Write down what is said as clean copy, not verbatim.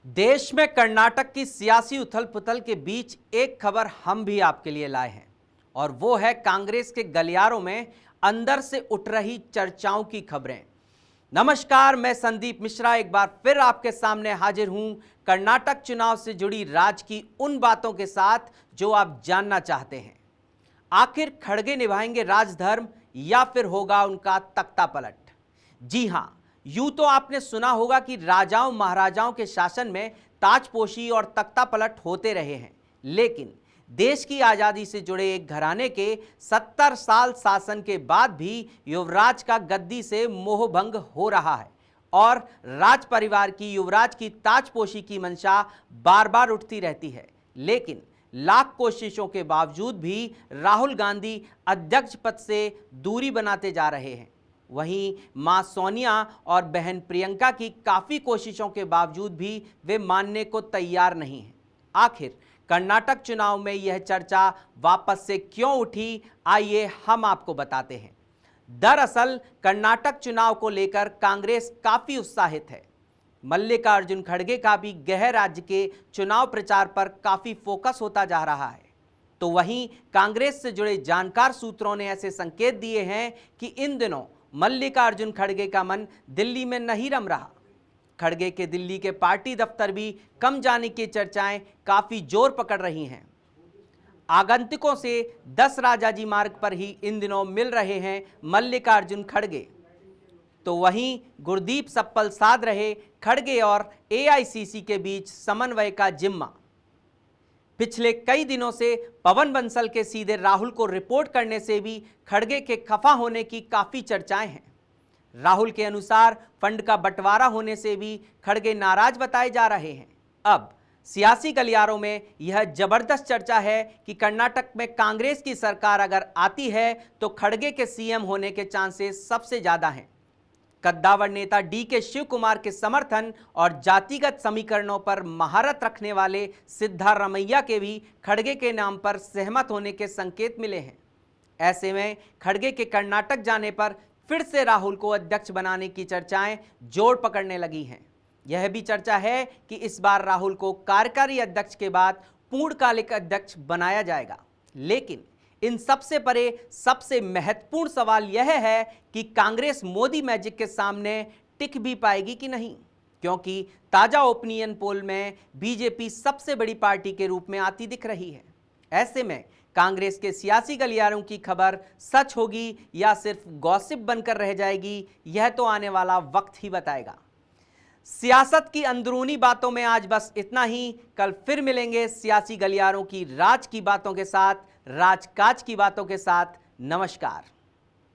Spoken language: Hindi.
देश में कर्नाटक की सियासी उथल पुथल के बीच एक खबर हम भी आपके लिए लाए हैं और वो है कांग्रेस के गलियारों में अंदर से उठ रही चर्चाओं की खबरें। नमस्कार, मैं संदीप मिश्रा एक बार फिर आपके सामने हाजिर हूं कर्नाटक चुनाव से जुड़ी राज की उन बातों के साथ जो आप जानना चाहते हैं। आखिर खड़गे निभाएंगे राजधर्म या फिर होगा उनका तख्ता पलट? जी हां, यूं तो आपने सुना होगा कि राजाओं महाराजाओं के शासन में ताजपोशी और तख्ता पलट होते रहे हैं, लेकिन देश की आजादी से जुड़े एक घराने के 70 साल शासन के बाद भी युवराज का गद्दी से मोहभंग हो रहा है और राज परिवार की युवराज की ताजपोशी की मंशा बार बार उठती रहती है। लेकिन लाख कोशिशों के बावजूद भी राहुल गांधी अध्यक्ष पद से दूरी बनाते जा रहे हैं। वहीं मां सोनिया और बहन प्रियंका की काफी कोशिशों के बावजूद भी वे मानने को तैयार नहीं हैं। आखिर कर्नाटक चुनाव में यह चर्चा वापस से क्यों उठी, आइए हम आपको बताते हैं। दरअसल कर्नाटक चुनाव को लेकर कांग्रेस काफी उत्साहित है। मल्लिकार्जुन खड़गे का भी गृह राज्य के चुनाव प्रचार पर काफी फोकस होता जा रहा है। तो वहीं कांग्रेस से जुड़े जानकार सूत्रों ने ऐसे संकेत दिए हैं कि इन दिनों मल्लिकार्जुन खड़गे का मन दिल्ली में नहीं रम रहा। खड़गे के दिल्ली के पार्टी दफ्तर भी कम जाने की चर्चाएं काफी जोर पकड़ रही हैं। आगंतुकों से 10 राजाजी मार्ग पर ही इन दिनों मिल रहे हैं मल्लिकार्जुन खड़गे। तो वहीं गुरदीप सप्पल साध रहे खड़गे और एआईसीसी के बीच समन्वय का जिम्मा। पिछले कई दिनों से पवन बंसल के सीधे राहुल को रिपोर्ट करने से भी खड़गे के खफा होने की काफी चर्चाएं हैं। राहुल के अनुसार फंड का बंटवारा होने से भी खड़गे नाराज बताए जा रहे हैं। अब सियासी गलियारों में यह जबरदस्त चर्चा है कि कर्नाटक में कांग्रेस की सरकार अगर आती है तो खड़गे के सीएम होने के चांसेस सबसे ज्यादा हैं। कद्दावर नेता डीके शिव कुमार के समर्थन और जातिगत समीकरणों पर महारत रखने वाले सिद्धारमैया के भी खड़गे के नाम पर सहमत होने के संकेत मिले हैं। ऐसे में खड़गे के कर्नाटक जाने पर फिर से राहुल को अध्यक्ष बनाने की चर्चाएं जोर पकड़ने लगी हैं। यह भी चर्चा है कि इस बार राहुल को कार्यकारी अध्यक्ष के बाद पूर्णकालिक अध्यक्ष बनाया जाएगा। लेकिन इन सबसे परे सबसे महत्वपूर्ण सवाल यह है कि कांग्रेस मोदी मैजिक के सामने टिक भी पाएगी कि नहीं, क्योंकि ताजा ओपिनियन पोल में बीजेपी सबसे बड़ी पार्टी के रूप में आती दिख रही है। ऐसे में कांग्रेस के सियासी गलियारों की खबर सच होगी या सिर्फ गॉसिप बनकर रह जाएगी, यह तो आने वाला वक्त ही बताएगा। सियासत की अंदरूनी बातों में आज बस इतना ही। कल फिर मिलेंगे सियासी गलियारों की राज की बातों के साथ, राजकाज की बातों के साथ। नमस्कार।